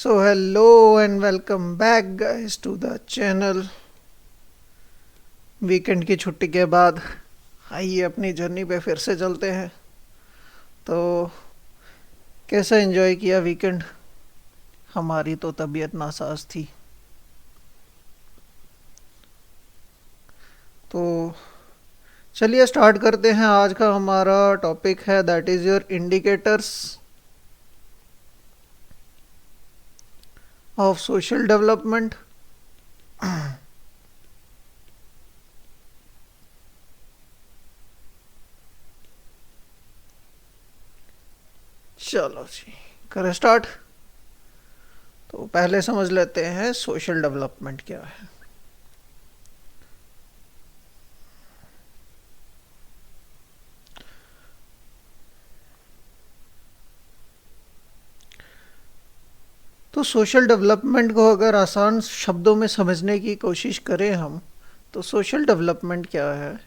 So hello and welcome back guys to the channel। Weekend की छुट्टी के बाद आइए अपनी जर्नी पे फिर से चलते हैं। तो कैसा एंजॉय किया वीकेंड? हमारी तो तबीयत नासाज थी। तो चलिए स्टार्ट करते हैं। आज का हमारा टॉपिक है that is your indicators of social development. चलो जी करें स्टार्ट। तो पहले समझ लेते हैं सोशल डेवलपमेंट क्या है। तो सोशल डेवलपमेंट को अगर आसान शब्दों में समझने की कोशिश करें हम, तो सोशल डेवलपमेंट क्या है?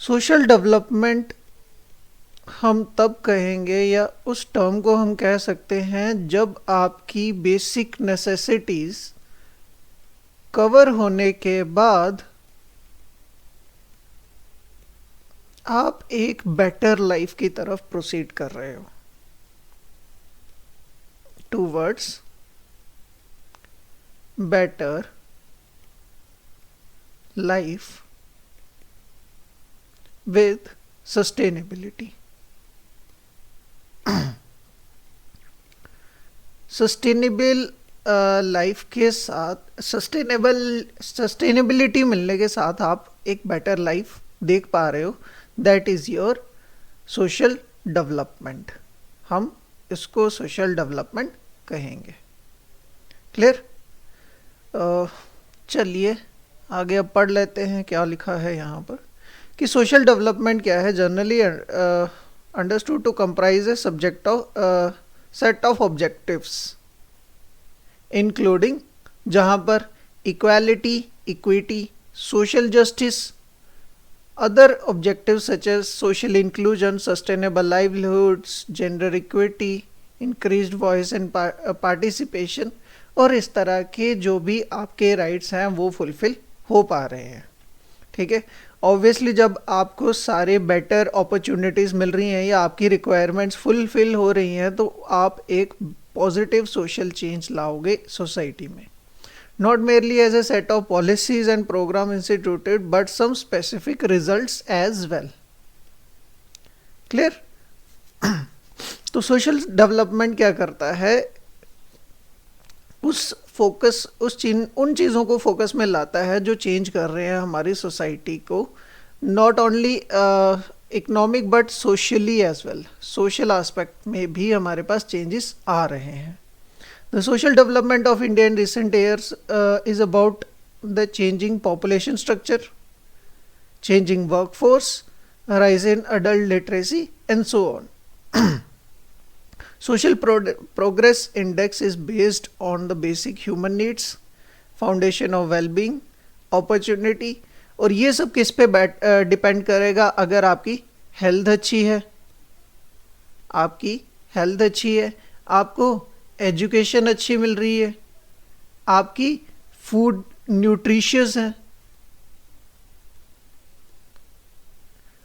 सोशल डेवलपमेंट हम तब कहेंगे या उस टर्म को हम कह सकते हैं जब आपकी बेसिक नेसेसिटीज कवर होने के बाद आप एक बेटर लाइफ की तरफ प्रोसीड कर रहे हो towards better life with sustainability. Sustainable life के साथ सस्टेनेबिलिटी मिलने के साथ आप एक बेटर लाइफ देख पा रहे हो, that is your social development. हम इसको सोशल डेवलपमेंट कहेंगे। क्लियर? चलिए आगे अब पढ़ लेते हैं क्या लिखा है यहाँ पर कि सोशल डेवलपमेंट क्या है। Generally understood to comprise a subject of set of objectives including, जहाँ पर equality, equity, social justice, other objectives such as social inclusion, sustainable livelihoods, gender equity, increased voice and participation, और इस तरह के जो भी आपके राइट्स हैं वो फुलफिल हो पा रहे हैं। ठीक है, ऑब्वियसली जब आपको सारे बेटर अपॉर्चुनिटीज़ मिल रही हैं या आपकी रिक्वायरमेंट्स फुलफिल हो रही हैं तो आप एक पॉजिटिव सोशल चेंज लाओगे सोसाइटी में। Not merely as a set of policies and program instituted, but some specific results as well. Clear? तो सोशल डेवलपमेंट क्या करता है? उन चीज़ों को फोकस में लाता है जो चेंज कर रहे हैं हमारी सोसाइटी को, not only economic but socially as well. Social aspect में भी हमारे पास चेंजेस आ रहे हैं। The social development of India in recent years is about the changing population structure, changing workforce, rise in adult literacy, and so on. Social progress index is based on the basic human needs, foundation of well-being, opportunity, और ये सब किस पे depend करेगा? अगर आपकी health अच्छी है, आपको एजुकेशन अच्छी मिल रही है, आपकी फूड न्यूट्रिशियस है,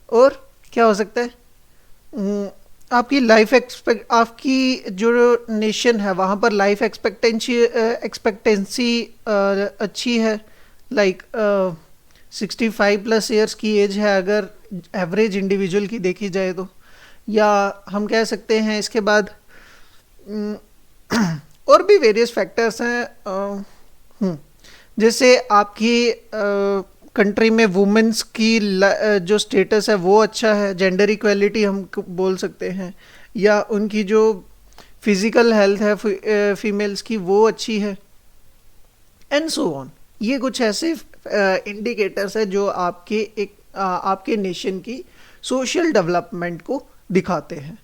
और क्या हो सकता है आपकी जो नेशन है वहाँ पर लाइफ एक्सपेक्टेंसी अच्छी है, लाइक 65 प्लस ईयर्स की एज है अगर एवरेज इंडिविजुअल की देखी जाए तो। या हम कह सकते हैं इसके बाद और भी वेरियस फैक्टर्स हैं, जैसे आपकी कंट्री में वुमेन्स की जो स्टेटस है वो अच्छा है, जेंडर इक्वलिटी हम बोल सकते हैं, या उनकी जो फिज़िकल हेल्थ है फीमेल्स की वो अच्छी है, एंड सो ऑन। ये कुछ ऐसे इंडिकेटर्स है जो आपके नेशन की सोशल डेवलपमेंट को दिखाते हैं।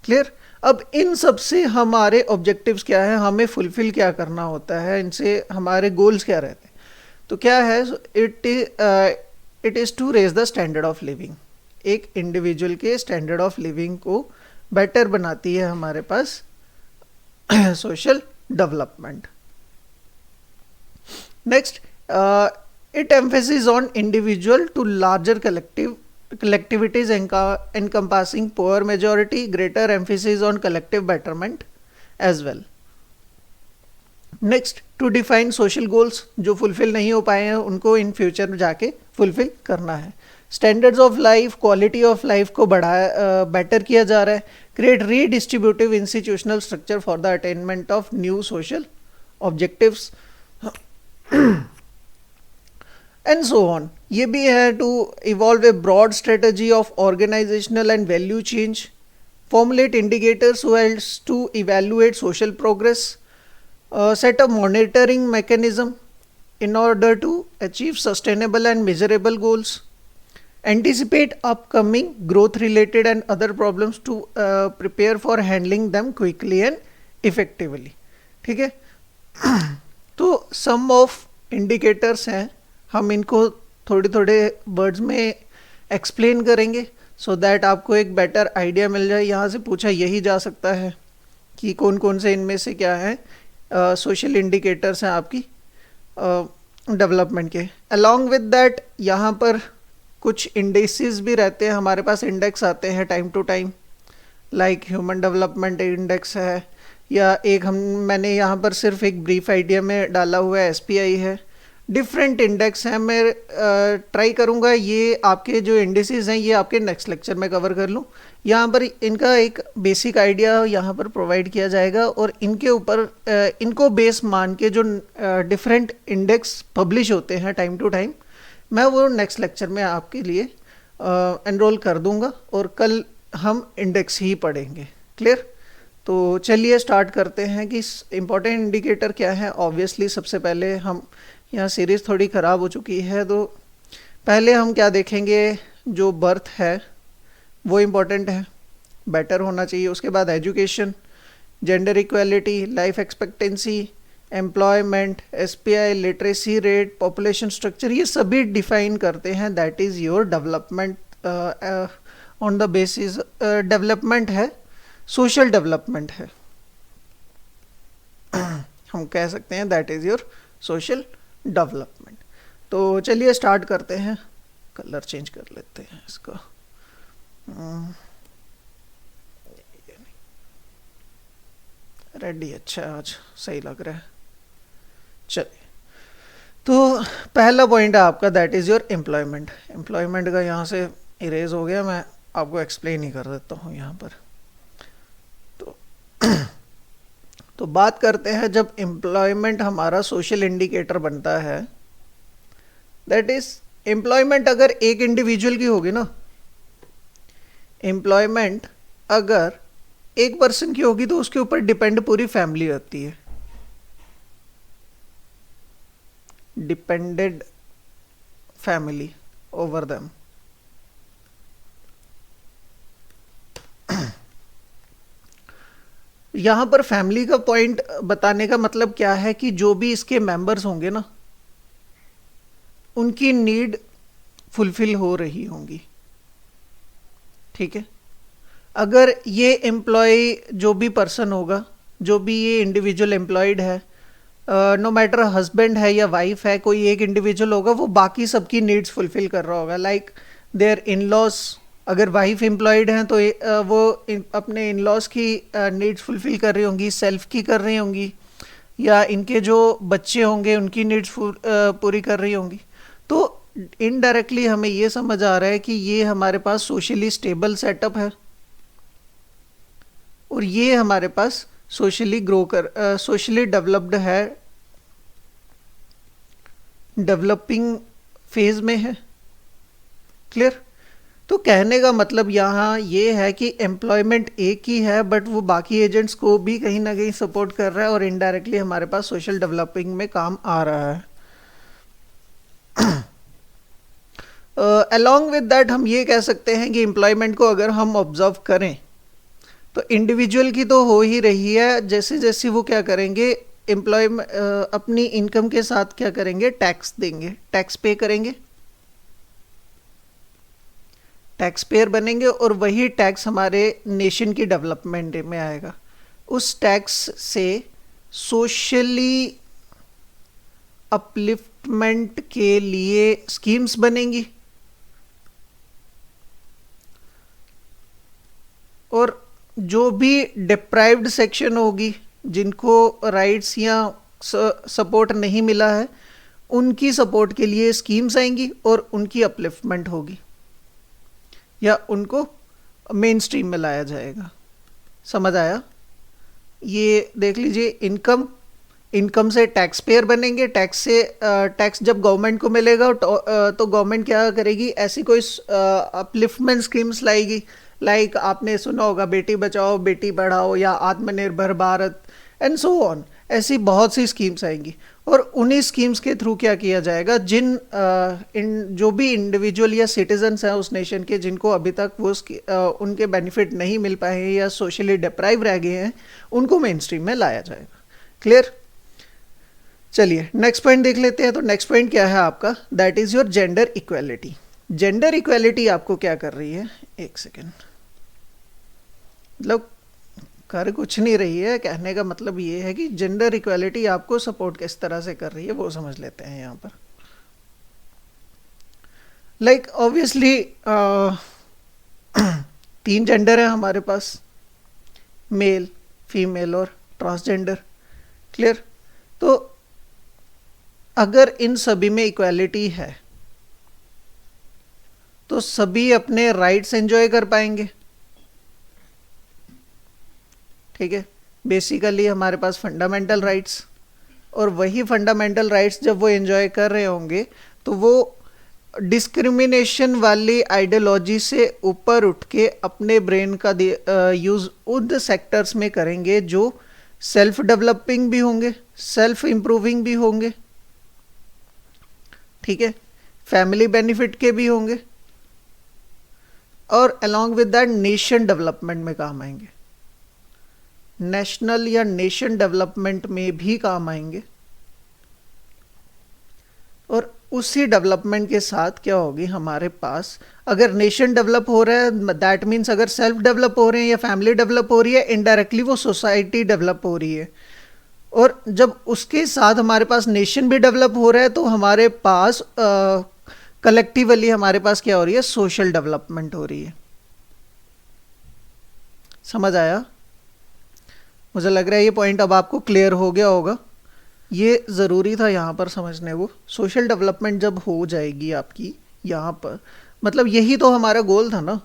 क्लियर? अब इन सब से हमारे ऑब्जेक्टिव्स क्या है, हमें फुलफिल क्या करना होता है, इनसे हमारे गोल्स क्या रहते हैं? तो क्या है, it is to raise the standard of living. एक इंडिविजुअल के स्टैंडर्ड ऑफ लिविंग को बेटर बनाती है हमारे पास social development. Next, it emphasizes on individual to larger collectivities encompassing poor majority, greater emphasis on collective betterment as well. Next, to define social goals, जो fulfill नहीं हो पाए हैं उनको in future में जाके fulfill करना है। Standards of life, quality of life को better किया जा रहा है। Create redistributive institutional structure for the attainment of new social objectives and so on। ये भी है to evolve a broad strategy of organizational and value change, formulate indicators so as to evaluate social progress, set a monitoring mechanism in order to achieve sustainable and measurable goals, anticipate upcoming growth related and other problems to prepare for handling them quickly and effectively। ठीक है, तो सम of indicators हैं, हम इनको थोड़े थोड़े words में explain करेंगे सो दैट आपको एक बेटर आइडिया मिल जाए। यहाँ से पूछा यही जा सकता है कि कौन कौन से इनमें से क्या है सोशल इंडिकेटर्स हैं आपकी डेवलपमेंट के। अलॉन्ग विद दैट यहाँ पर कुछ इंडेक्सेस भी रहते हैं, हमारे पास इंडेक्स आते हैं time to time, like human development index है, या एक मैंने यहाँ पर सिर्फ एक ब्रीफ आइडिया में डाला हुआ है SPI है। डिफरेंट इंडेक्स हैं, मैं ट्राई करूँगा ये आपके जो इंडेक्सेस हैं ये आपके नेक्स्ट लेक्चर में कवर कर लूँ। यहाँ पर इनका एक बेसिक आइडिया यहाँ पर प्रोवाइड किया जाएगा और इनके ऊपर इनको बेस मान के जो डिफरेंट इंडेक्स पब्लिश होते हैं टाइम टू टाइम, मैं वो नेक्स्ट लेक्चर में आपके लिए एनरोल कर दूँगा और कल हम इंडेक्स ही पढ़ेंगे। क्लियर? तो चलिए स्टार्ट करते हैं कि इम्पोर्टेंट इंडिकेटर क्या है। ऑब्वियसली सबसे पहले हम यहाँ सीरीज़ थोड़ी ख़राब हो चुकी है, तो पहले हम क्या देखेंगे, जो बर्थ है वो इम्पोर्टेंट है, बेटर होना चाहिए। उसके बाद education, gender equality, life expectancy, employment, SPI, literacy rate, population structure, ये सभी डिफाइन करते हैं। That is your development on the basis development है, सोशल डेवलपमेंट है, हम कह सकते हैं that is your social development. तो चलिए स्टार्ट करते हैं, कलर चेंज कर लेते हैं इसका। रेडी, अच्छा आज सही लग रहा है। चलिए, तो पहला पॉइंट है आपका that is your employment. Employment का यहाँ से इरेज हो गया, मैं आपको एक्सप्लेन ही कर देता हूँ यहाँ पर। तो बात करते हैं जब एम्प्लॉयमेंट हमारा सोशल इंडिकेटर बनता है, दैट इज एम्प्लॉयमेंट अगर एक इंडिविजुअल की होगी ना, एम्प्लॉयमेंट अगर एक पर्सन की होगी तो उसके ऊपर डिपेंड पूरी फैमिली होती है, डिपेंडेड फैमिली ओवर देम। यहाँ पर फैमिली का पॉइंट बताने का मतलब क्या है कि जो भी इसके मेंबर्स होंगे ना, उनकी नीड फुलफिल हो रही होंगी। ठीक है, अगर ये एम्प्लॉय जो भी पर्सन होगा, जो भी ये इंडिविजुअल एम्प्लॉयड है, नो मैटर हस्बैंड है या वाइफ है, कोई एक इंडिविजुअल होगा, वो बाकी सबकी नीड्स फुलफिल कर रहा होगा। लाइक देयर इन लॉज, अगर वाइफ एम्प्लॉयड हैं तो वो अपने इन लॉज की नीड्स फुलफिल कर रही होंगी, सेल्फ की कर रही होंगी, या इनके जो बच्चे होंगे उनकी नीड्स पूरी कर रही होंगी। तो इनडायरेक्टली हमें ये समझ आ रहा है कि ये हमारे पास सोशली स्टेबल सेटअप है और ये हमारे पास सोशली सोशली डेवलप्ड है, डेवलपिंग फेज में है। क्लियर? तो कहने का मतलब यहाँ ये है कि एम्प्लॉयमेंट एक ही है बट वो बाकी एजेंट्स को भी कहीं ना कहीं सपोर्ट कर रहा है और इनडायरेक्टली हमारे पास सोशल डेवलपिंग में काम आ रहा है। अलॉन्ग विद दैट हम ये कह सकते हैं कि एम्प्लॉयमेंट को अगर हम ऑब्जर्व करें तो इंडिविजुअल की तो हो ही रही है, जैसे जैसे वो क्या करेंगे, अपनी इनकम के साथ क्या करेंगे, टैक्स देंगे, टैक्स पे करेंगे। टैक्स पेयर बनेंगे और वही टैक्स हमारे नेशन की डेवलपमेंट में आएगा। उस टैक्स से सोशली अपलिफ्टमेंट के लिए स्कीम्स बनेंगी और जो भी डिप्राइव्ड सेक्शन होगी, जिनको राइट्स या सपोर्ट नहीं मिला है, उनकी सपोर्ट के लिए स्कीम्स आएंगी और उनकी अपलिफ्टमेंट होगी या उनको मेन स्ट्रीम में लाया जाएगा। समझ आया? ये देख लीजिए, इनकम से टैक्स पेयर बनेंगे। टैक्स जब गवर्नमेंट को मिलेगा तो गवर्नमेंट क्या करेगी, ऐसी कोई अपलिफ्टमेंट स्कीम्स लाएगी। लाइक आपने सुना होगा बेटी बचाओ बेटी पढ़ाओ या आत्मनिर्भर भारत एंड सो ऑन। ऐसी बहुत सी स्कीम्स आएंगी और उन्हीं स्कीम्स के थ्रू क्या किया जाएगा, जो भी इंडिविजुअल या सिटीजन्स हैं उस नेशन के, जिनको अभी तक वो उनके बेनिफिट नहीं मिल पाए हैं या सोशली डिप्राइव रह गए हैं, उनको मेन स्ट्रीम में लाया जाएगा। क्लियर? चलिए नेक्स्ट पॉइंट देख लेते हैं। तो नेक्स्ट पॉइंट क्या है आपका, that is your gender equality. Gender equality आपको क्या कर रही है, एक सेकेंड, मतलब कर कुछ नहीं रही है, कहने का मतलब ये है कि जेंडर इक्वेलिटी आपको सपोर्ट किस तरह से कर रही है वो समझ लेते हैं यहाँ पर। लाइक ऑब्वियसली 3 जेंडर है हमारे पास, मेल, फीमेल और ट्रांसजेंडर। क्लियर? तो अगर इन सभी में इक्वालिटी है तो सभी अपने राइट्स एंजॉय कर पाएंगे। ठीक है, बेसिकली हमारे पास फंडामेंटल राइट्स, और वही फंडामेंटल राइट्स जब वो एंजॉय कर रहे होंगे तो वो डिस्क्रिमिनेशन वाली आइडियोलॉजी से ऊपर उठ के अपने ब्रेन का यूज़ उन सेक्टर्स में करेंगे जो सेल्फ डेवलपिंग भी होंगे, सेल्फ इम्प्रूविंग भी होंगे, ठीक है, फैमिली बेनिफिट के भी होंगे और along with that nation development में काम आएंगे, नेशनल या नेशन डेवलपमेंट में भी काम आएंगे। और उसी डेवलपमेंट के साथ क्या होगी हमारे पास, अगर नेशन डेवलप हो रहा है दैट मीन्स अगर सेल्फ डेवलप हो रहे हैं या फैमिली डेवलप हो रही है, इनडायरेक्टली वो सोसाइटी डेवलप हो रही है। और जब उसके साथ हमारे पास नेशन भी डेवलप हो रहा है तो हमारे पास कलेक्टिवली हमारे पास क्या हो रही है, सोशल डेवलपमेंट हो रही है। समझ आया? मुझे लग रहा है ये पॉइंट अब आपको क्लियर हो गया होगा। ये ज़रूरी था यहाँ पर समझने को। सोशल डेवलपमेंट जब हो जाएगी आपकी यहाँ पर, मतलब यही तो हमारा गोल था ना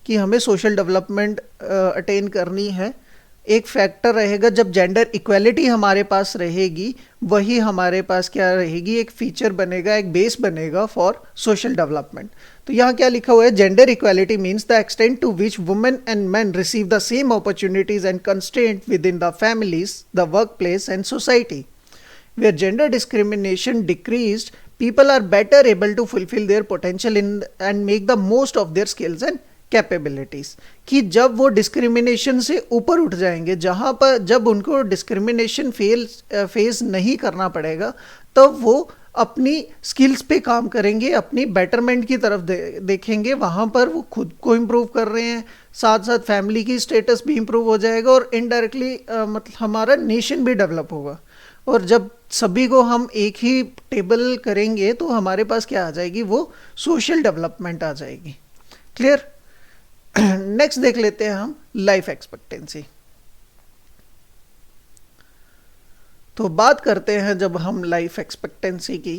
कि हमें सोशल डेवलपमेंट अटेन करनी है। एक फैक्टर रहेगा जब जेंडर इक्वालिटी हमारे पास रहेगी, वही हमारे पास क्या रहेगी, एक फीचर बनेगा, एक बेस बनेगा फॉर सोशल डेवलपमेंट। तो यहाँ क्या लिखा हुआ है, gender equality means the extent to which women and man receive the same opportunities and constraint within the families, the workplace and society. Where gender discrimination decreased, people are better able to fulfill their potential and make the most of their skills and capabilities। कि जब वो discrimination से ऊपर उठ जाएंगे, जहाँ पर जब उनको डिस्क्रिमिनेशन फेस नहीं करना पड़ेगा, तब वो अपनी स्किल्स पे काम करेंगे, अपनी बेटरमेंट की तरफ देखेंगे, वहाँ पर वो खुद को इम्प्रूव कर रहे हैं, साथ साथ फैमिली की स्टेटस भी इम्प्रूव हो जाएगा और इनडायरेक्टली मतलब हमारा नेशन भी डेवलप होगा। और जब सभी को हम एक ही टेबल करेंगे तो हमारे पास क्या आ जाएगी, वो सोशल डेवलपमेंट आ जाएगी। क्लियर? नेक्स्ट देख लेते हैं हम लाइफ एक्सपेक्टेंसी। तो बात करते हैं जब हम लाइफ एक्सपेक्टेंसी की,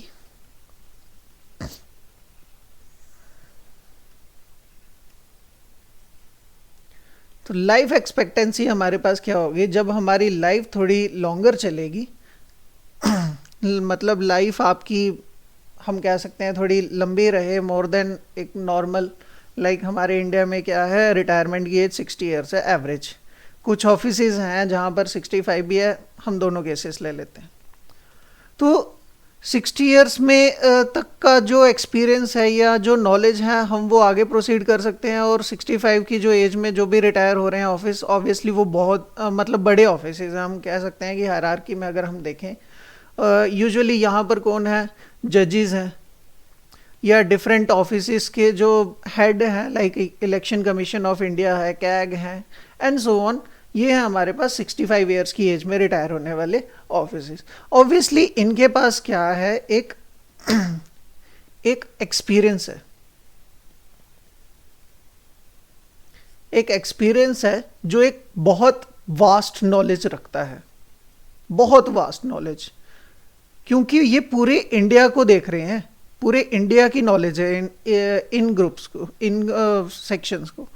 तो लाइफ एक्सपेक्टेंसी हमारे पास क्या होगी, जब हमारी लाइफ थोड़ी लॉन्गर चलेगी, मतलब लाइफ आपकी हम कह सकते हैं थोड़ी लंबी रहे, मोर देन एक नॉर्मल, लाइक हमारे इंडिया में क्या है, रिटायरमेंट की एज 60 ईयर्स है एवरेज। कुछ ऑफिसेज हैं जहाँ पर 65 भी है, हम दोनों केसेस ले लेते हैं। तो 60 ईयर्स में तक का जो एक्सपीरियंस है या जो नॉलेज है हम वो आगे प्रोसीड कर सकते हैं। और 65 की जो एज में जो भी रिटायर हो रहे हैं ऑफिस, ऑब्वियसली वो बहुत मतलब बड़े ऑफिस हैं, हम कह सकते हैं कि हायरार्की में अगर हम देखें यूजुअली यहाँ पर कौन है, जजेस हैं, या डिफरेंट ऑफिसेस के जो हेड हैं, like election commission of India है, कैग है, एंड सो ऑन, ये है हमारे पास 65 ईयर्स की एज में रिटायर होने वाले ऑफिसेस। ऑब्वियसली इनके पास क्या है, एक एक एक्सपीरियंस है, एक एक्सपीरियंस है जो एक बहुत वास्ट नॉलेज रखता है, बहुत वास्ट नॉलेज, क्योंकि ये पूरे इंडिया को देख रहे हैं, पूरे इंडिया की नॉलेज है इन ग्रुप्स को, इन सेक्शंस को।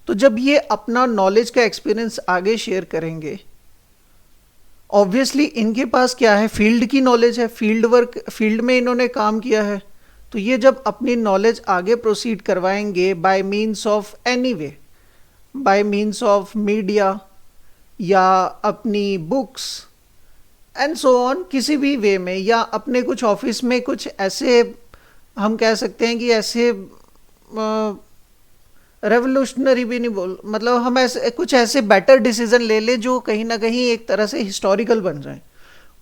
तो जब ये अपना नॉलेज का एक्सपीरियंस आगे शेयर करेंगे, ऑब्वियसली इनके पास क्या है, फील्ड की नॉलेज है, फील्ड वर्क, फील्ड में इन्होंने काम किया है। तो ये जब अपनी नॉलेज आगे प्रोसीड करवाएंगे bye means of any way, bye means of media या अपनी बुक्स एंड सो ऑन, किसी भी वे में, या अपने कुछ ऑफिस में कुछ ऐसे, हम कह सकते हैं कि ऐसे रेवोल्यूशनरी भी नहीं बोल, मतलब हम ऐसे कुछ ऐसे बेटर डिसीजन ले ले जो कहीं ना कहीं एक तरह से हिस्टोरिकल बन जाए,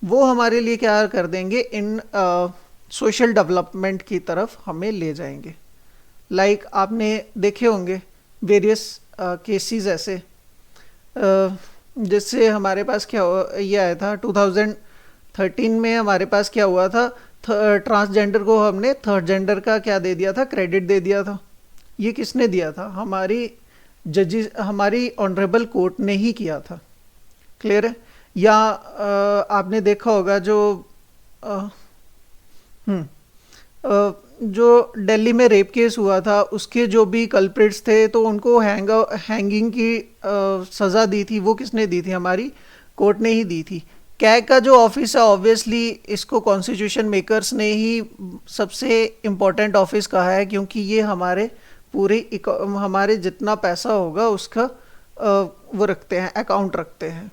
वो हमारे लिए क्या कर देंगे, इन सोशल डेवलपमेंट की तरफ हमें ले जाएंगे। लाइक आपने देखे होंगे वेरियस केसेस ऐसे, जिससे हमारे पास क्या ये आया था 2013 में, हमारे पास क्या हुआ था, ट्रांसजेंडर को हमने थर्ड जेंडर का क्या दे दिया था, क्रेडिट दे दिया था। ये किसने दिया था, हमारी जजेस, हमारी ऑनरेबल कोर्ट ने ही किया था। क्लियर है। या आपने देखा होगा जो जो दिल्ली में रेप केस हुआ था, उसके जो भी कल्प्रिट्स थे तो उनको हैंगिंग की सज़ा दी थी, वो किसने दी थी, हमारी कोर्ट ने ही दी थी। कैग का जो ऑफिस है, ऑब्वियसली इसको कॉन्स्टिट्यूशन मेकर्स ने ही सबसे इम्पोर्टेंट ऑफिस कहा है, क्योंकि ये हमारे पूरे हमारे जितना पैसा होगा उसका वो रखते हैं, अकाउंट रखते हैं।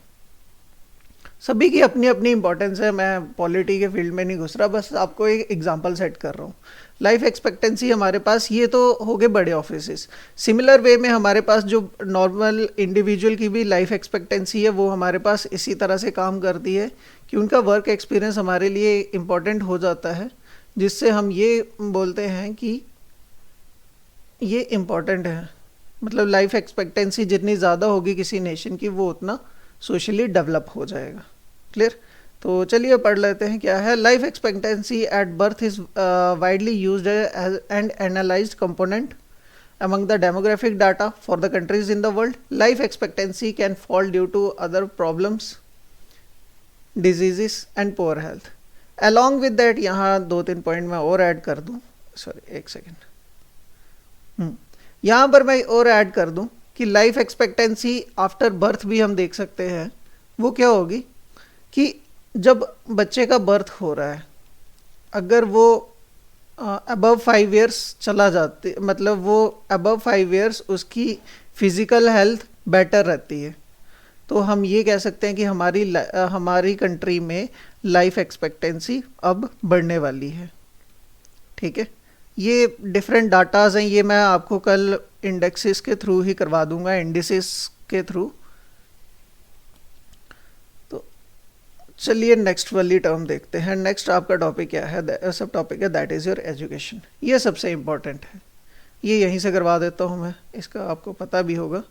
सभी की अपनी अपनी इंपॉर्टेंस है, मैं पॉलिटी के फील्ड में नहीं घुस रहा, बस आपको एक एग्जांपल सेट कर रहा हूँ। लाइफ एक्सपेक्टेंसी हमारे पास, ये तो हो गए बड़े ऑफिसेस। सिमिलर वे में हमारे पास जो नॉर्मल इंडिविजुअल की भी लाइफ एक्सपेक्टेंसी है, वो हमारे पास इसी तरह से काम करती है कि उनका वर्क एक्सपीरियंस हमारे लिए इम्पॉर्टेंट हो जाता है, जिससे हम ये बोलते हैं कि ये इम्पॉर्टेंट है। मतलब लाइफ एक्सपेक्टेंसी जितनी ज़्यादा होगी किसी नेशन की, वो उतना सोशली डेवलप हो जाएगा। क्लियर। तो चलिए पढ़ लेते हैं क्या है। Life expectancy at birth is widely used and analysed component among the demographic data for the countries in the world. Life expectancy can fall due to other problems, diseases and poor health. Along with that, यहाँ 2-3 point मैं और add कर दूँ, sorry एक second, यहाँ पर मैं और ऐड कर दूँ कि लाइफ एक्सपेक्टेंसी आफ्टर बर्थ भी हम देख सकते हैं। वो क्या होगी कि जब बच्चे का बर्थ हो रहा है, अगर वो अबव 5 इयर्स चला जाती, मतलब वो अबव 5 इयर्स उसकी फिज़िकल हेल्थ बेटर रहती है, तो हम ये कह सकते हैं कि हमारी कंट्री में लाइफ एक्सपेक्टेंसी अब बढ़ने वाली है। ठीक है। ये डिफरेंट डाटाज हैं, ये मैं आपको कल इंडेक्सेस के थ्रू ही करवा दूंगा, इंडिसेस के थ्रू। तो चलिए नेक्स्ट वाली टर्म देखते हैं। नेक्स्ट आपका टॉपिक क्या है, सब टॉपिक है दैट इज़ योर एजुकेशन। ये सबसे इम्पॉर्टेंट है, ये यहीं से करवा देता हूँ मैं, इसका आपको पता भी होगा।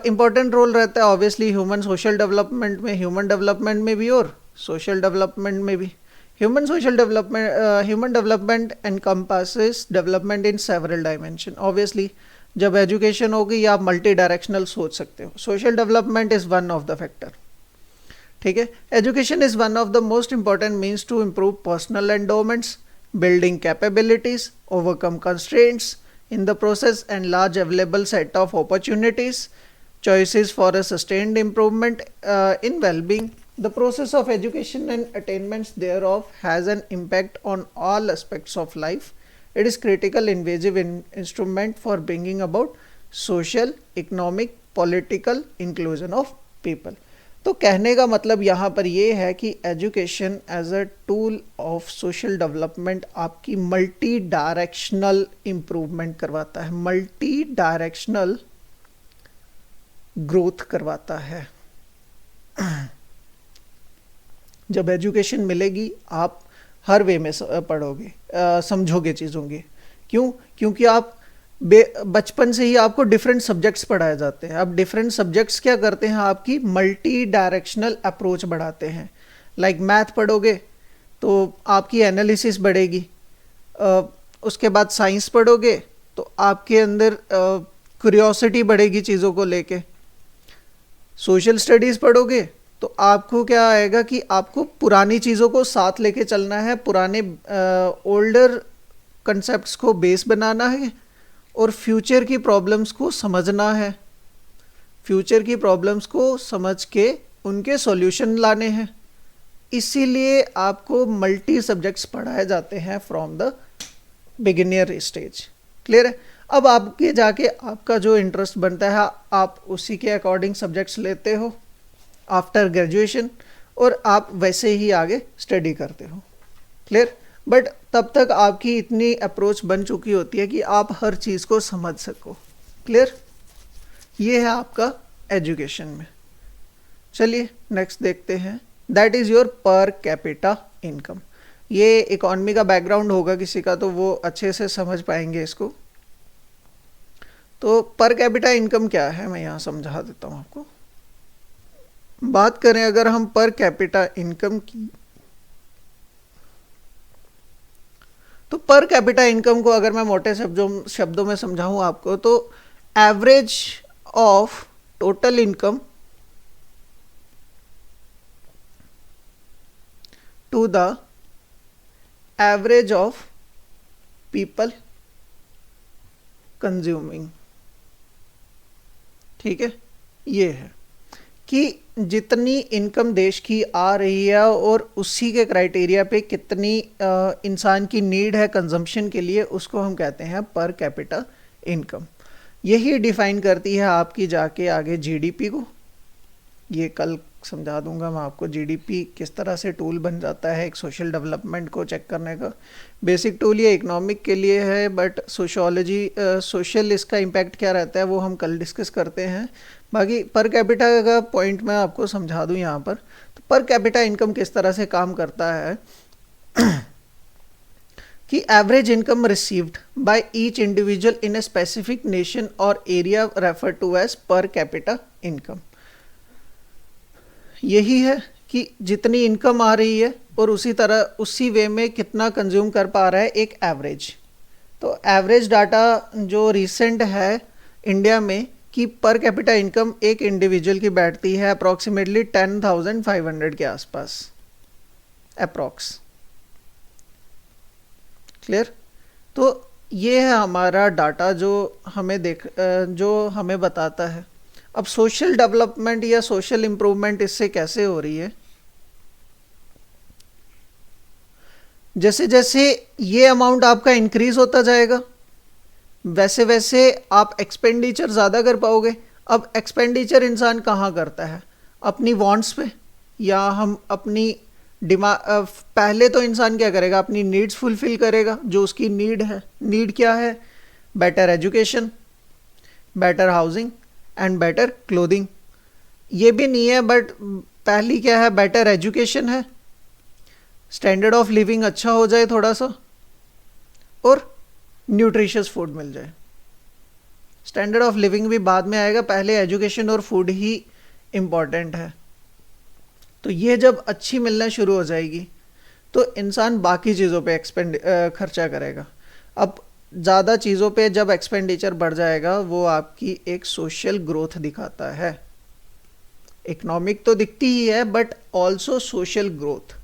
इम्पॉर्टेंट रोल रहता है ऑब्वियसली ह्यूमन सोशल डेवलपमेंट में, ह्यूमन डेवलपमेंट में भी और सोशल डेवलपमेंट में भी। Human social development, human development encompasses development in several dimension. Obviously जब एजुकेशन होगी आप मल्टी डायरेक्शनल सोच सकते हो। Social development is one of the factor. ठीक है। Education is one of the most important means to improve personal endowments, building capabilities, overcome constraints in the process and large available set of opportunities, choices for a sustained improvement in well-being. The process of education and attainments thereof has an impact on all aspects of life. It is critical invasive instrument for bringing about social, economic, political inclusion of people. तो कहने का मतलब यहाँ पर ये है कि education as a tool of social development आपकी मल्टी डायरेक्शनल इम्प्रूवमेंट करवाता है, मल्टी डायरेक्शनल ग्रोथ करवाता है। जब एजुकेशन मिलेगी आप हर वे में पढ़ोगे, समझोगे चीज़ों की। क्यों? क्योंकि आप बचपन से ही आपको डिफरेंट सब्जेक्ट्स पढ़ाए जाते हैं। अब डिफरेंट सब्जेक्ट्स क्या करते हैं, आपकी मल्टी डायरेक्शनल अप्रोच बढ़ाते हैं। लाइक मैथ पढ़ोगे तो आपकी एनालिसिस बढ़ेगी, उसके बाद साइंस पढ़ोगे तो आपके अंदर क्यूरियोसिटी बढ़ेगी चीज़ों को लेके। सोशल स्टडीज़ पढ़ोगे तो आपको क्या आएगा कि आपको पुरानी चीज़ों को साथ लेके चलना है, पुराने ओल्डर कंसेप्ट्स को बेस बनाना है और फ्यूचर की प्रॉब्लम्स को समझना है, फ्यूचर की प्रॉब्लम्स को समझ के उनके सॉल्यूशन लाने हैं। इसीलिए आपको मल्टी सब्जेक्ट्स पढ़ाए जाते हैं from the beginner stage. Clear है? अब आगे जाके आपका जो इंटरेस्ट बनता है आप उसी के अकॉर्डिंग सब्जेक्ट्स लेते हो आफ्टर ग्रेजुएशन और आप वैसे ही आगे स्टडी करते हो। क्लियर? बट तब तक आपकी इतनी अप्रोच बन चुकी होती है कि आप हर चीज़ को समझ सको। क्लियर? ये है आपका एजुकेशन में। चलिए नेक्स्ट देखते हैं, दैट इज़ योर पर कैपिटा इनकम। ये इकोनॉमी का बैकग्राउंड होगा किसी का तो वो अच्छे से समझ पाएंगे इसको। तो पर कैपिटा इनकम क्या है मैं यहाँ समझा देता हूँ आपको। बात करें अगर हम पर कैपिटा इनकम की, तो पर कैपिटा इनकम को अगर मैं मोटे शब्दों में समझाऊं आपको तो average of total income to the average of people consuming. ठीक है, ये है कि जितनी इनकम देश की आ रही है और उसी के क्राइटेरिया पे कितनी इंसान की नीड है कंजम्पशन के लिए, उसको हम कहते हैं पर कैपिटा इनकम। यही डिफाइन करती है आपकी जाके आगे जीडीपी को। ये कल समझा दूंगा मैं आपको जीडीपी किस तरह से टूल बन जाता है एक सोशल डेवलपमेंट को चेक करने का। बेसिक टूल ये इकोनॉमिक के लिए है, बट सोशल इसका इम्पैक्ट क्या रहता है वो हम कल डिस्कस करते हैं। बाकी पर कैपिटा का पॉइंट मैं आपको समझा दूं यहाँ पर। तो पर कैपिटा इनकम किस तरह से काम करता है कि average income received by each individual in a specific nation और area refer to as per capita income. यही है कि जितनी इनकम आ रही है और उसी वे में कितना कंज्यूम कर पा रहा है, एक एवरेज। तो एवरेज डाटा जो रिसेंट है इंडिया में कि पर कैपिटा इनकम एक इंडिविजुअल की बैठती है अप्रॉक्सीमेटली 10,500 के आसपास अप्रॉक्स। क्लियर? तो ये है हमारा डाटा जो हमें बताता है। अब सोशल डेवलपमेंट या सोशल इंप्रूवमेंट इससे कैसे हो रही है, जैसे जैसे ये अमाउंट आपका इंक्रीज होता जाएगा वैसे वैसे आप एक्सपेंडिचर ज़्यादा कर पाओगे। अब एक्सपेंडिचर इंसान कहाँ करता है? अपनी वांट्स पे, या हम अपनी पहले तो इंसान क्या करेगा, अपनी नीड्स फुलफिल करेगा। जो उसकी नीड है, नीड क्या है? Better education, better housing and better clothing. ये भी नहीं है बट पहली क्या है, बेटर एजुकेशन है, स्टैंडर्ड ऑफ लिविंग अच्छा हो जाए थोड़ा सा, और न्यूट्रिशियस फूड मिल जाए। स्टैंडर्ड ऑफ लिविंग भी बाद में आएगा, पहले एजुकेशन और फूड ही इम्पॉर्टेंट है। तो ये जब अच्छी मिलना शुरू हो जाएगी तो इंसान बाकी चीज़ों पे खर्चा करेगा। अब ज़्यादा चीज़ों पे जब एक्सपेंडिचर बढ़ जाएगा वो आपकी एक सोशल ग्रोथ दिखाता है। इकोनॉमिक तो दिखती ही है बट ऑल्सो सोशल ग्रोथ।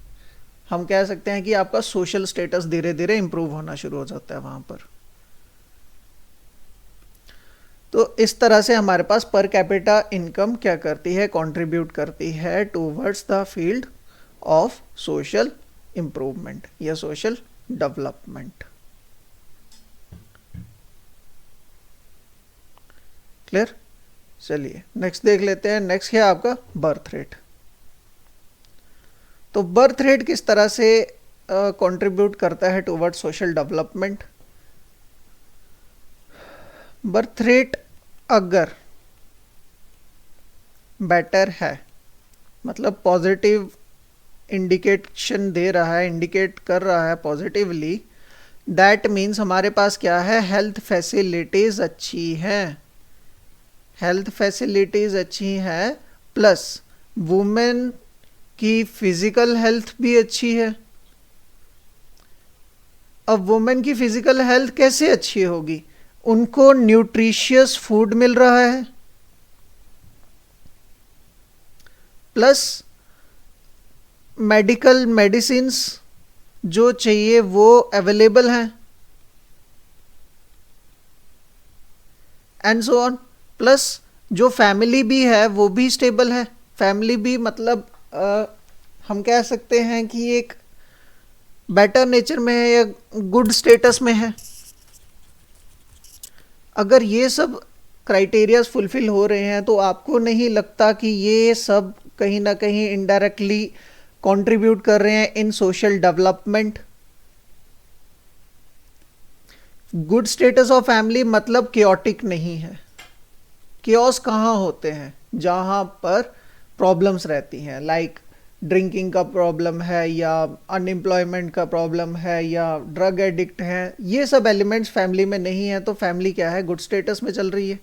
हम कह सकते हैं कि आपका सोशल स्टेटस धीरे धीरे इंप्रूव होना शुरू हो जाता है वहाँ पर। तो इस तरह से हमारे पास पर कैपिटा इनकम क्या करती है, कंट्रीब्यूट करती है towards the field of social improvement या सोशल डेवलपमेंट। क्लियर? चलिए नेक्स्ट देख लेते हैं। नेक्स्ट है आपका बर्थ रेट। तो बर्थ रेट किस तरह से कंट्रीब्यूट करता है toward social development. Birth rate अगर बेटर है, मतलब पॉजिटिव इंडिकेट कर रहा है पॉजिटिवली दैट मीन्स हमारे पास क्या है, हेल्थ फैसिलिटीज़ अच्छी हैं, हेल्थ फैसिलिटीज़ अच्छी हैं, प्लस वुमेन की फिज़िकल हेल्थ भी अच्छी है। अब वुमेन की फिज़िकल हेल्थ कैसे अच्छी होगी, उनको न्यूट्रिशियस फूड मिल रहा है, प्लस मेडिकल मेडिसिन्स जो चाहिए वो अवेलेबल हैं, एंड सो ऑन। प्लस जो फैमिली भी है वो भी स्टेबल है, फैमिली भी मतलब हम कह सकते हैं कि एक बेटर नेचर में है या गुड स्टेटस में है। अगर ये सब क्राइटेरियाज फुलफिल हो रहे हैं तो आपको नहीं लगता कि ये सब कहीं ना कहीं इनडायरेक्टली कंट्रीब्यूट कर रहे हैं in social development. Good status of family मतलब केओटिक नहीं है। केओस कहाँ होते हैं, जहाँ पर प्रॉब्लम्स रहती हैं, लाइक ड्रिंकिंग का प्रॉब्लम है या अनएम्प्लॉयमेंट का प्रॉब्लम है या ड्रग एडिक्ट हैं, ये सब एलिमेंट्स फैमिली में नहीं है, तो फैमिली क्या है, गुड स्टेटस में चल रही है।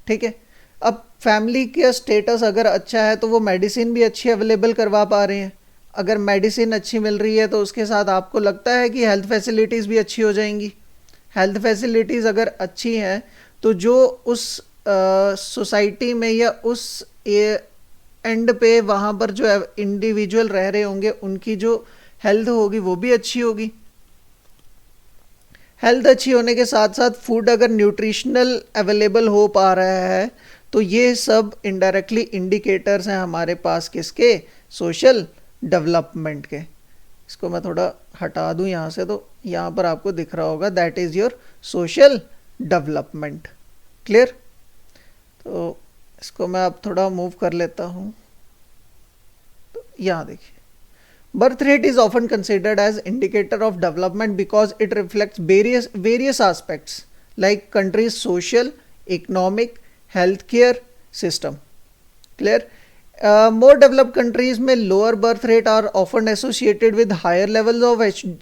ठीक है, अब फैमिली का स्टेटस अगर अच्छा है तो वो मेडिसिन भी अच्छी अवेलेबल करवा पा रहे हैं। अगर मेडिसिन अच्छी मिल रही है तो उसके साथ आपको लगता है कि हेल्थ फैसिलिटीज़ भी अच्छी हो जाएंगी। हेल्थ फैसिलिटीज़ अगर अच्छी हैं तो जो उस सोसाइटी में या उस एंड पे वहाँ पर जो इंडिविजुअल रह रहे होंगे उनकी जो हेल्थ होगी वो भी अच्छी होगी। हेल्थ अच्छी होने के साथ साथ फूड अगर न्यूट्रिशनल अवेलेबल हो पा रहा है तो ये सब इनडायरेक्टली इंडिकेटर्स हैं हमारे पास किसके, सोशल डेवलपमेंट के। इसको मैं थोड़ा हटा दूं यहाँ से, तो यहाँ पर आपको दिख रहा होगा that is your social development. Clear? तो इसको मैं अब थोड़ा मूव कर लेता हूँ। तो यहाँ देखिए, birth rate is often considered as indicator of development because it reflects various aspects like country's social, economic, healthcare system. Clear? More developed countries में lower birth rate are often associated with higher levels of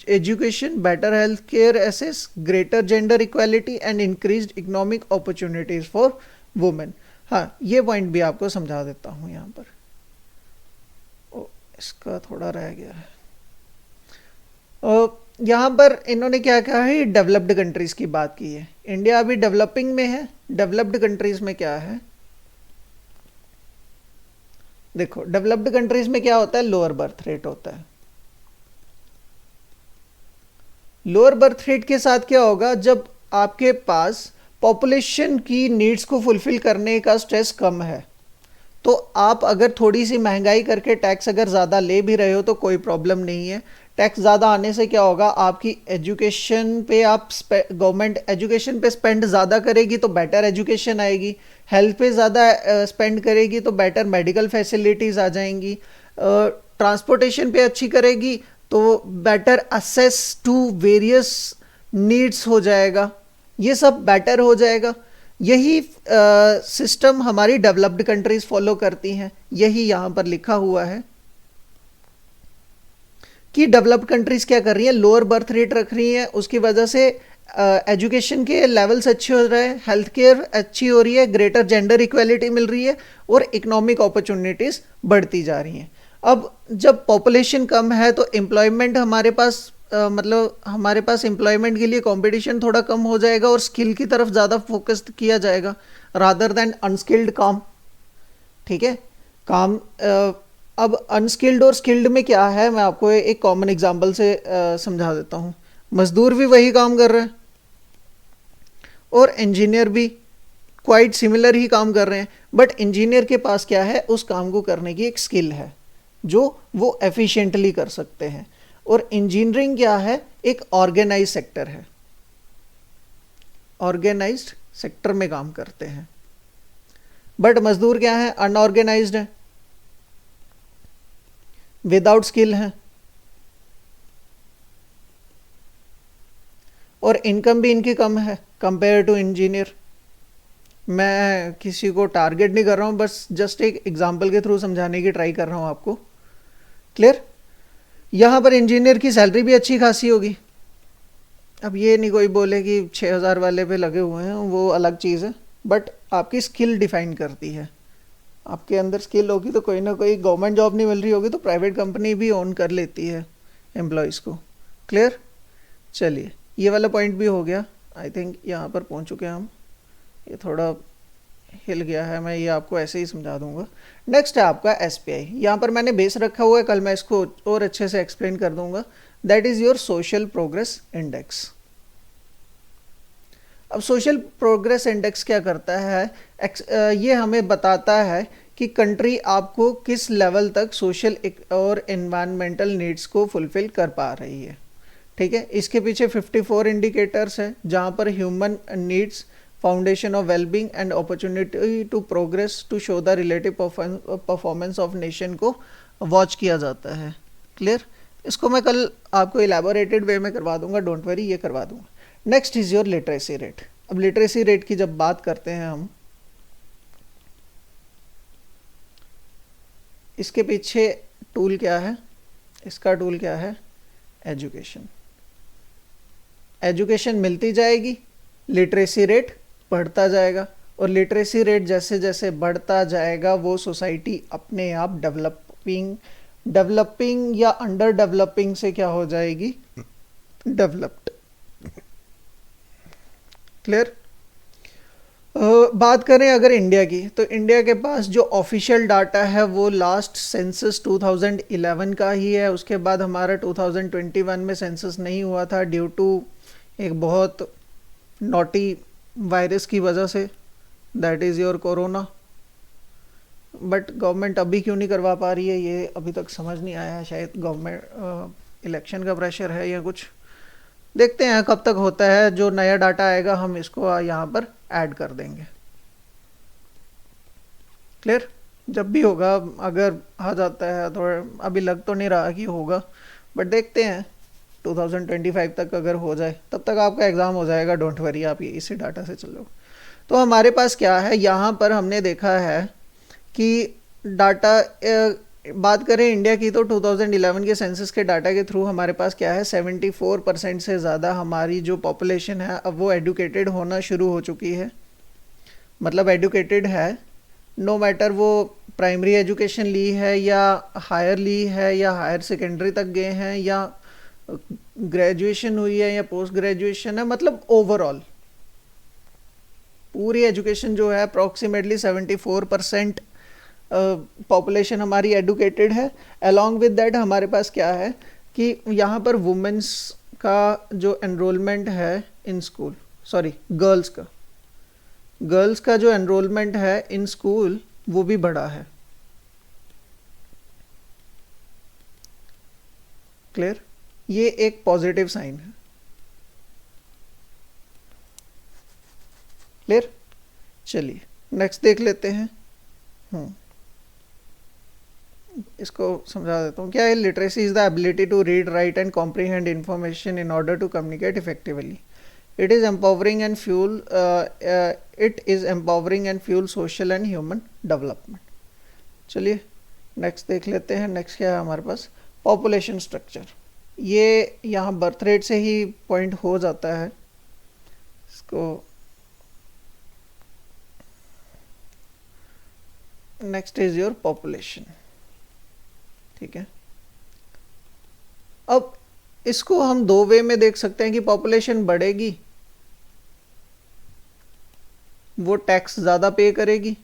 education, better healthcare access, greater gender equality and increased economic opportunities for women. हाँ, ये point भी आपको समझा देता हूँ यहाँ पर। इसका थोड़ा रह गया है। यहाँ पर इन्होंने क्या कहा है, डेवलप्ड कंट्रीज़ की बात की है। इंडिया अभी डेवलपिंग में है, डेवलप्ड कंट्रीज़ में क्या है, देखो डेवलप्ड कंट्रीज़ में क्या होता है, लोअर बर्थ रेट होता है। लोअर बर्थ रेट के साथ क्या होगा, जब आपके पास पॉपुलेशन की नीड्स को फुलफिल करने का स्ट्रेस कम है तो आप अगर थोड़ी सी महंगाई करके टैक्स अगर ज़्यादा ले भी रहे हो तो कोई प्रॉब्लम नहीं है। टैक्स ज़्यादा आने से क्या होगा, आपकी एजुकेशन पे आप गवर्नमेंट एजुकेशन पे स्पेंड ज़्यादा करेगी तो बेटर एजुकेशन आएगी, हेल्थ पे ज़्यादा स्पेंड करेगी तो बेटर मेडिकल फैसिलिटीज़ आ जाएंगी, ट्रांसपोर्टेशन पे अच्छी करेगी तो better access to various needs हो जाएगा, ये सब बेटर हो जाएगा। यही सिस्टम हमारी डेवलप्ड कंट्रीज फॉलो करती हैं। यही यहाँ पर लिखा हुआ है कि डेवलप्ड कंट्रीज क्या कर रही हैं, लोअर बर्थ रेट रख रही हैं, उसकी वजह से एजुकेशन के लेवल्स अच्छे हो रहे हैं, हेल्थ केयर अच्छी हो रही है, ग्रेटर जेंडर इक्वालिटी मिल रही है और इकोनॉमिक अपॉर्चुनिटीज़ बढ़ती जा रही हैं। अब जब पॉपुलेशन कम है तो एम्प्लॉयमेंट हमारे पास मतलब हमारे पास एम्प्लॉयमेंट के लिए कंपटीशन थोड़ा कम हो जाएगा और स्किल की तरफ ज़्यादा फोकस किया जाएगा रादर देन अनस्किल्ड काम। ठीक है, काम अब अनस्किल्ड और स्किल्ड में क्या है, मैं आपको एक कॉमन एग्जांपल से समझा देता हूँ। मजदूर भी वही काम कर रहे हैं और इंजीनियर भी क्वाइट सिमिलर ही काम कर रहे हैं, बट इंजीनियर के पास क्या है, उस काम को करने की एक स्किल है जो वो एफिशिएंटली कर सकते हैं। और इंजीनियरिंग क्या है, एक ऑर्गेनाइज सेक्टर है, ऑर्गेनाइज्ड सेक्टर में काम करते हैं। बट मजदूर क्या है, अनऑर्गेनाइज्ड है, विदाउट स्किल है और इनकम भी इनकी कम है कंपेयर टू इंजीनियर। मैं किसी को टारगेट नहीं कर रहा हूँ, बस जस्ट एक एग्जांपल के थ्रू समझाने की ट्राई कर रहा हूँ आपको। क्लियर? यहाँ पर इंजीनियर की सैलरी भी अच्छी खासी होगी अब ये नहीं कोई बोले कि 6,000 वाले पे लगे हुए हैं, वो अलग चीज़ है, बट आपकी स्किल डिफाइन करती है। आपके अंदर स्किल होगी तो कोई ना कोई, गवर्नमेंट जॉब नहीं मिल रही होगी तो प्राइवेट कंपनी भी ओन कर लेती है एम्प्लॉयज़ को। क्लियर? चलिए, ये वाला पॉइंट भी हो गया। आई थिंक यहाँ पर पहुँच चुके हैं हम। ये थोड़ा हिल गया है, मैं ये आपको ऐसे ही समझा दूंगा। नेक्स्ट है आपका एसपीआई। यहाँ पर मैंने बेस रखा हुआ है, कल मैं इसको और अच्छे से एक्सप्लेन कर दूंगा। That is your social progress index. अब सोशल प्रोग्रेस इंडेक्स क्या करता है? ये हमें बताता है कि कंट्री आपको किस लेवल तक सोशल और एनवायरमेंटल नीड्स को फुलफिल कर पा रही है। ठीक है, इसके पीछे 54 इंडिकेटर्स है, जहाँ पर human needs, foundation of wellbeing and opportunity to progress to show the relative performance of nation को वॉच किया जाता है। क्लियर? इसको मैं कल आपको इलेबोरेटेड वे में करवा दूंगा, डोंट वरी, ये करवा दूंगा। Next is your literacy rate. अब लिटरेसी रेट की जब बात करते हैं हम, इसके पीछे टूल क्या है? इसका टूल क्या है? एजुकेशन। एजुकेशन मिलती जाएगी, लिटरेसी रेट बढ़ता जाएगा, और लिटरेसी रेट जैसे जैसे बढ़ता जाएगा वो सोसाइटी अपने आप डेवलपिंग या अंडर डेवलपिंग से क्या हो जाएगी? डेवलप्ड। क्लियर? बात करें अगर इंडिया की, तो इंडिया के पास जो ऑफिशियल डाटा है वो लास्ट सेंसस 2011 का ही है। उसके बाद हमारा 2021 में सेंसस नहीं हुआ था ड्यू टू एक बहुत नॉटी वायरस की वजह से, that is your corona. But government अभी क्यों नहीं करवा पा रही है, ये अभी तक समझ नहीं आया है। शायद गवर्नमेंट इलेक्शन का प्रेशर है या कुछ, देखते हैं कब तक होता है। जो नया डाटा आएगा हम इसको यहाँ पर ऐड कर देंगे। क्लियर? जब भी होगा, अगर आ जाता है, थोड़ा अभी लग तो नहीं रहा कि होगा, बट देखते हैं 2025 तक अगर हो जाए, तब तक आपका एग्ज़ाम हो जाएगा, डोंट वरी, आप ये इसी डाटा से चलो। तो हमारे पास क्या है यहाँ पर, हमने देखा है कि डाटा, बात करें इंडिया की तो 2011 के सेंसस के डाटा के थ्रू हमारे पास क्या है, 74% से ज़्यादा हमारी जो पॉपुलेशन है अब वो एडुकेटेड होना शुरू हो चुकी है। मतलब एडुकेटेड है, नो मैटर वो प्राइमरी एजुकेशन ली है या हायर ली है या हायर सेकेंडरी तक गए हैं या ग्रेजुएशन हुई है या पोस्ट ग्रेजुएशन है, मतलब ओवरऑल पूरी एजुकेशन जो है अप्रॉक्सीमेटली 74% पॉपुलेशन हमारी एडुकेटेड है। अलॉन्ग विद दैट हमारे पास क्या है कि यहाँ पर वुमेंस का जो एनरोलमेंट है इन स्कूल, सॉरी गर्ल्स का जो एनरोलमेंट है इन स्कूल वो भी बढ़ा है। क्लियर? ये एक पॉजिटिव साइन है। क्लियर? चलिए नेक्स्ट देख लेते हैं। इसको समझा देता हूँ। क्या है? Literacy is the ability to read, write and comprehend information in order to communicate effectively. It is empowering and fuel social and human development. चलिए नेक्स्ट देख लेते हैं। नेक्स्ट क्या है हमारे पास? Population structure. ये यहाँ बर्थ रेट से ही पॉइंट हो जाता है। इसको नेक्स्ट इज योर पॉपुलेशन। ठीक है, अब इसको हम दो वे में देख सकते हैं कि पॉपुलेशन बढ़ेगी, वो टैक्स ज़्यादा पे करेगी,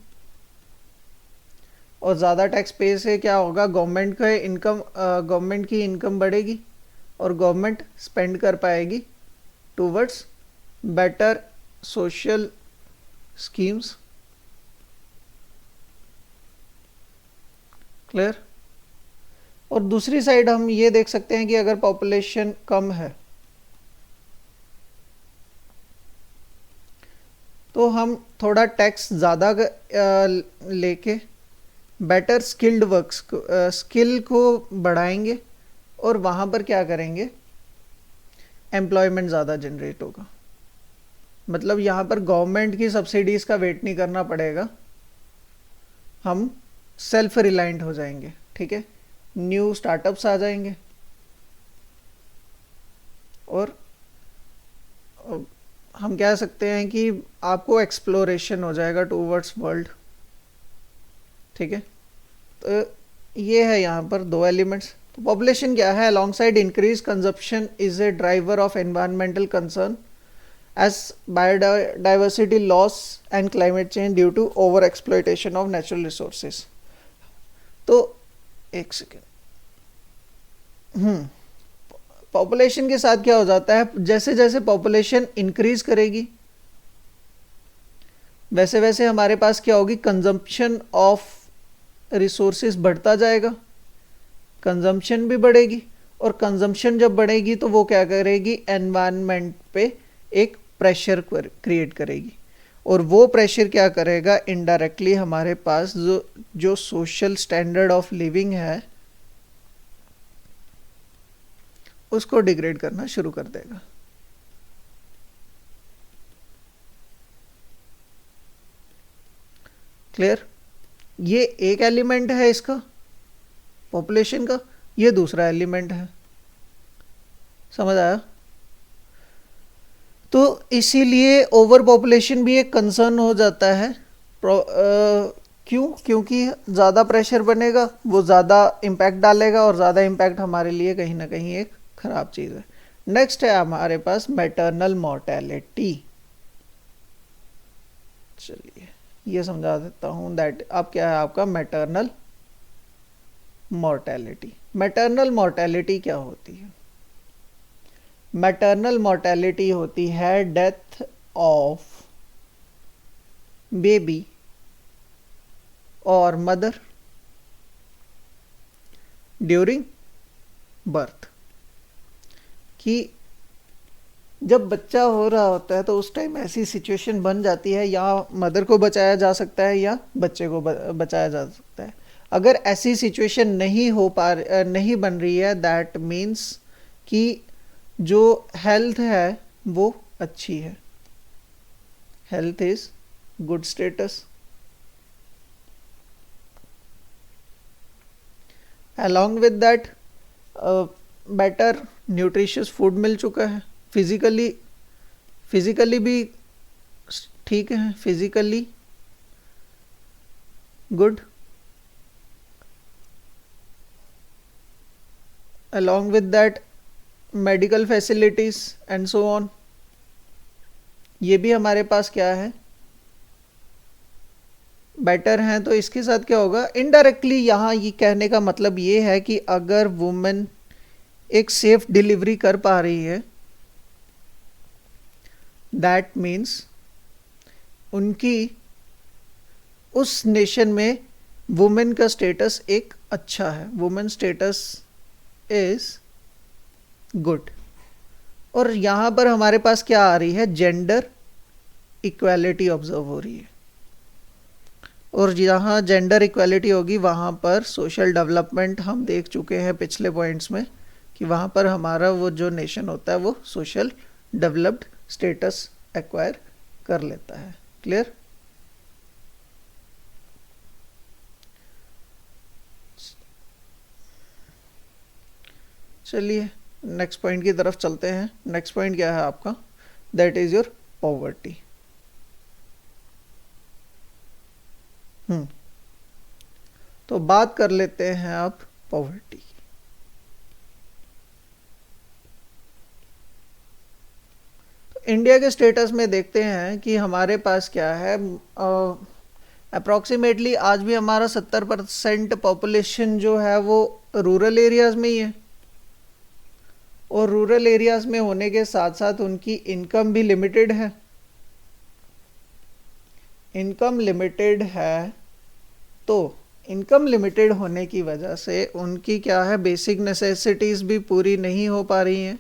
और ज़्यादा टैक्स पे से क्या होगा, गवर्नमेंट की इनकम बढ़ेगी और गवर्नमेंट स्पेंड कर पाएगी towards better social schemes. Clear? और दूसरी साइड हम ये देख सकते हैं कि अगर पॉपुलेशन कम है तो हम थोड़ा टैक्स ज़्यादा लेके बेटर स्किल्ड वर्क्स स्किल को बढ़ाएंगे और वहाँ पर क्या करेंगे, एम्प्लॉयमेंट ज़्यादा जनरेट होगा। मतलब यहाँ पर गवर्नमेंट की सब्सिडीज़ का वेट नहीं करना पड़ेगा, हम सेल्फ रिलायंट हो जाएंगे। ठीक है, न्यू स्टार्टअप्स आ जाएंगे और हम कह सकते हैं कि आपको एक्सप्लोरेशन हो जाएगा टूवर्ड्स वर्ल्ड। ठीक है, तो ये है यहाँ पर दो एलिमेंट्स। तो पॉपुलेशन क्या है? Alongside increase consumption is a driver of environmental concern as biodiversity loss and climate change due to over exploitation of natural resources। तो एक सेकेंड, पॉपुलेशन के साथ क्या हो जाता है, जैसे जैसे पॉपुलेशन इंक्रीज करेगी वैसे वैसे हमारे पास क्या होगी, कंजम्पशन ऑफ रिसोर्सेज बढ़ता जाएगा, कंजम्पशन भी बढ़ेगी, और कंजम्पशन जब बढ़ेगी तो वो क्या करेगी, एनवायरनमेंट पे एक प्रेशर क्रिएट करेगी, और वो प्रेशर क्या करेगा, इनडायरेक्टली हमारे पास जो सोशल स्टैंडर्ड ऑफ लिविंग है उसको डिग्रेड करना शुरू कर देगा। क्लियर? ये एक एलिमेंट है इसका पॉपुलेशन का, ये दूसरा एलिमेंट है। समझ आया? तो इसीलिए ओवर पॉपुलेशन भी एक कंसर्न हो जाता है। क्यों? क्योंकि ज़्यादा प्रेशर बनेगा, वो ज़्यादा इम्पैक्ट डालेगा, और ज़्यादा इम्पैक्ट हमारे लिए कहीं ना कहीं एक ख़राब चीज़ है। नेक्स्ट है हमारे पास मैटरनल मॉर्टेलिटी। चलिए ये समझा देता हूँ दैट अब क्या है आपका मैटरनल मॉर्टेलिटी। मैटरनल मॉर्टेलिटी क्या होती है? मैटरनल मॉर्टेलिटी होती है डेथ ऑफ बेबी और मदर ड्यूरिंग बर्थ। कि जब बच्चा हो रहा होता है तो उस टाइम ऐसी सिचुएशन बन जाती है, या मदर को बचाया जा सकता है या बच्चे को बचाया जा सकता है। अगर ऐसी सिचुएशन नहीं बन रही है, दैट मीन्स कि जो हेल्थ है वो अच्छी है, health is good status. Along with that better nutritious food मिल चुका है, फिजिकली भी ठीक है, physically good, along with that medical facilities and so on, ये भी हमारे पास क्या है, बेटर हैं। तो इसके साथ क्या होगा, इनडायरेक्टली यहाँ ये कहने का मतलब ये है कि अगर वुमेन एक सेफ डिलीवरी कर पा रही है, दैट मीन्स उनकी उस नेशन में वुमेन का स्टेटस एक अच्छा है, वुमेन स्टेटस इज गुड। और यहाँ पर हमारे पास क्या आ रही है, जेंडर इक्वालिटी ऑब्जर्व हो रही है, और जहाँ जेंडर इक्वालिटी होगी वहाँ पर सोशल डेवलपमेंट हम देख चुके हैं पिछले पॉइंट्स में कि वहाँ पर हमारा वो जो नेशन होता है वो सोशल डेवलप्ड स्टेटस एक्वायर कर लेता है। क्लियर? चलिए नेक्स्ट पॉइंट की तरफ चलते हैं। नेक्स्ट पॉइंट क्या है आपका, दैट इज योर पॉवर्टी। तो बात कर लेते हैं आप पॉवर्टी। तो इंडिया के स्टेटस में देखते हैं कि हमारे पास क्या है, अप्रॉक्सीमेटली आज भी हमारा 70% पॉपुलेशन जो है वो रूरल एरियाज में ही है, और रूरल एरियाज में होने के साथ साथ उनकी इनकम भी लिमिटेड है। इनकम लिमिटेड है, तो इनकम लिमिटेड होने की वजह से उनकी क्या है, बेसिक नेसेसिटीज़ भी पूरी नहीं हो पा रही हैं।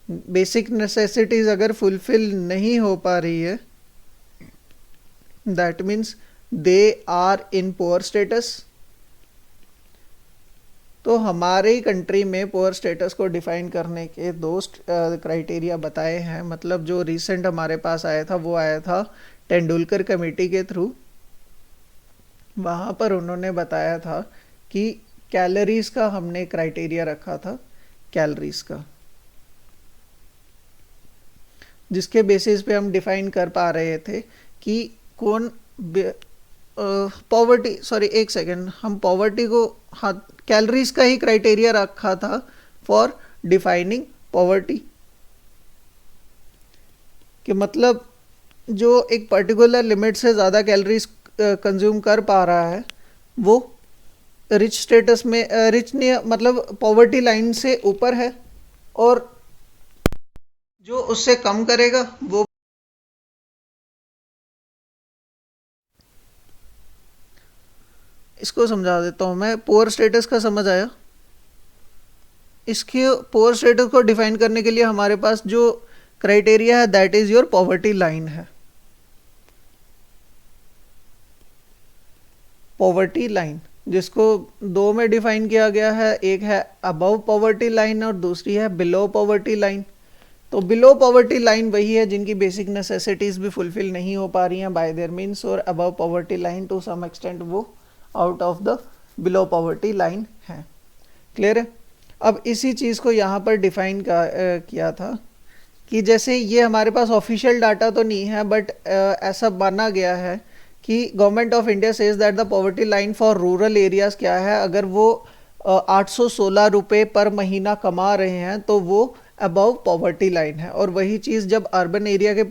बेसिक नेसेसिटीज़ अगर फुलफिल नहीं हो पा रही है, that means they are in poor status. तो हमारे कंट्री में पुअर स्टेटस को डिफाइन करने के दो क्राइटेरिया बताए हैं। मतलब जो रिसेंट हमारे पास आया था वो आया था तेंदुलकर कमेटी के थ्रू। वहाँ पर उन्होंने बताया था कि कैलोरीज का हमने क्राइटेरिया रखा था, कैलोरीज का। जिसके बेसिस पे हम डिफाइन कर पा रहे थे कि कौन पॉवर्टी, सॉरी एक सेकेंड, हम पॉवर्टी को, हाँ, कैलोरीज का ही क्राइटेरिया रखा था फॉर डिफाइनिंग पॉवर्टी, कि मतलब जो एक पर्टिकुलर लिमिट से ज़्यादा कैलोरीज कंज्यूम कर पा रहा है वो रिच स्टेटस में, रिच नहीं मतलब पॉवर्टी लाइन से ऊपर है, और जो उससे कम करेगा वो, इसको समझा देता हूँ मैं। पुअर स्टेटस का समझ आया? इसके पुअर स्टेटस को डिफाइन करने के लिए हमारे पास जो क्राइटेरिया है that is your poverty line है। पॉवर्टी लाइन जिसको दो में डिफाइन किया गया है, एक है अबव पॉवर्टी लाइन और दूसरी है बिलो पॉवर्टी लाइन। तो बिलो पॉवर्टी लाइन वही है जिनकी बेसिक नेसेसिटीज भी फुलफिल नहीं हो पा रही हैं बाय देयर मीन्स, और above poverty line to some extent वो out of the below poverty line है। क्लियर है? अब इसी चीज़ को यहाँ पर डिफाइन किया था कि जैसे ये हमारे पास ऑफिशियल डाटा तो नहीं है, बट ऐसा माना गया है कि government of India says that the poverty line for rural areas क्या है, अगर वो 816 रुपये पर महीना कमा रहे हैं तो वो अबव पॉवर्टी लाइन है। और वही चीज़ जब अर्बन एरिया के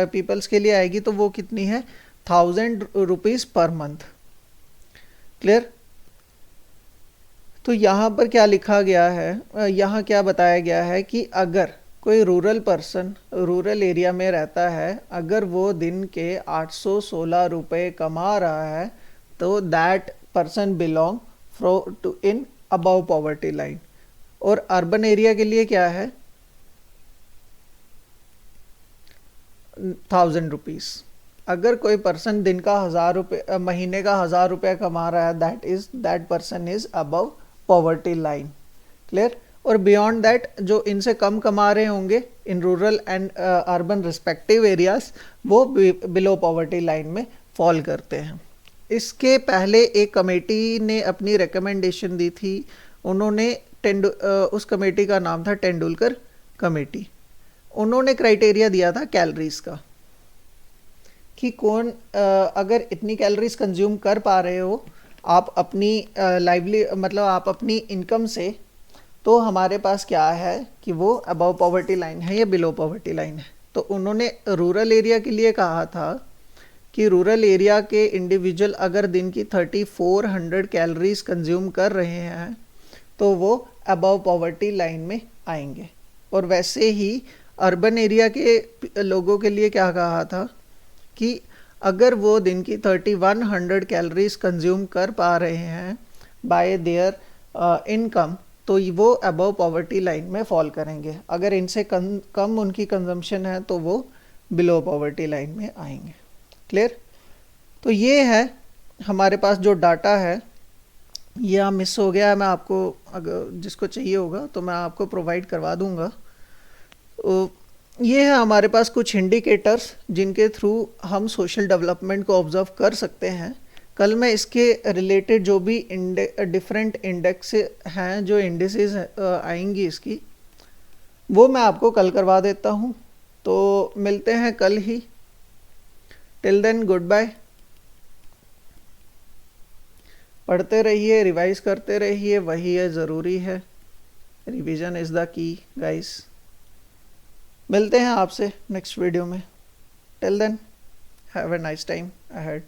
पीपल्स के लिए आएगी तो वो कितनी है, 1000 रुपीज़ पर मंथ। क्लियर? तो यहाँ पर क्या लिखा गया है, यहाँ क्या बताया गया है कि अगर कोई रूरल पर्सन रूरल एरिया में रहता है, अगर वो दिन के 816 रुपये कमा रहा है तो that person belong to in above poverty line. और अर्बन एरिया के लिए क्या है, 1000 रुपीज़। अगर कोई पर्सन दिन का 1000 रुपये, महीने का 1000 रुपया कमा रहा है, that person is above poverty line. Clear? और बियॉन्ड दैट जो इनसे कम कमा रहे होंगे in rural and urban respective areas, वो बिलो पॉवर्टी लाइन में फॉल करते हैं। इसके पहले एक कमेटी ने अपनी रिकमेंडेशन दी थी, उन्होंने उस कमेटी का नाम था तेंदुलकर कमेटी। उन्होंने क्राइटेरिया दिया था कैलोरीज का, कि कौन अगर इतनी कैलोरीज कंज्यूम कर पा रहे हो आप अपनी मतलब आप अपनी इनकम से, तो हमारे पास क्या है कि वो अबव पॉवर्टी लाइन है या बिलो पॉवर्टी लाइन है। तो उन्होंने रूरल एरिया के लिए कहा था कि रूरल एरिया के इंडिविजुअल अगर दिन की 3400 कैलोरीज कंज्यूम कर रहे हैं तो वो अबव पॉवर्टी लाइन में आएंगे। और वैसे ही अर्बन एरिया के लोगों के लिए क्या कहा था कि अगर वो दिन की 3100 कैलोरीज कंज्यूम कर पा रहे हैं बाय देयर इनकम, तो वो अबव पॉवर्टी लाइन में फॉल करेंगे। अगर इनसे कम उनकी कंजम्पशन है तो वो बिलो पॉवर्टी लाइन में आएंगे। क्लियर? तो ये है हमारे पास जो डाटा है, ये यहाँ मिस हो गया है, मैं आपको अगर जिसको चाहिए होगा तो मैं आपको प्रोवाइड करवा दूंगा। तो ये है हमारे पास कुछ इंडिकेटर्स जिनके थ्रू हम सोशल डेवलपमेंट को ऑब्जर्व कर सकते हैं। कल मैं इसके रिलेटेड जो भी डिफरेंट इंडेक्स हैं, जो इंडिसेस आएंगी इसकी, वो मैं आपको कल करवा देता हूँ। तो मिलते हैं कल ही। Till then goodbye. पढ़ते रहिए, रिवाइज करते रहिए, वही है ज़रूरी है। Revision is the key guys. मिलते हैं आपसे नेक्स्ट वीडियो में। Till then have a nice time ahead.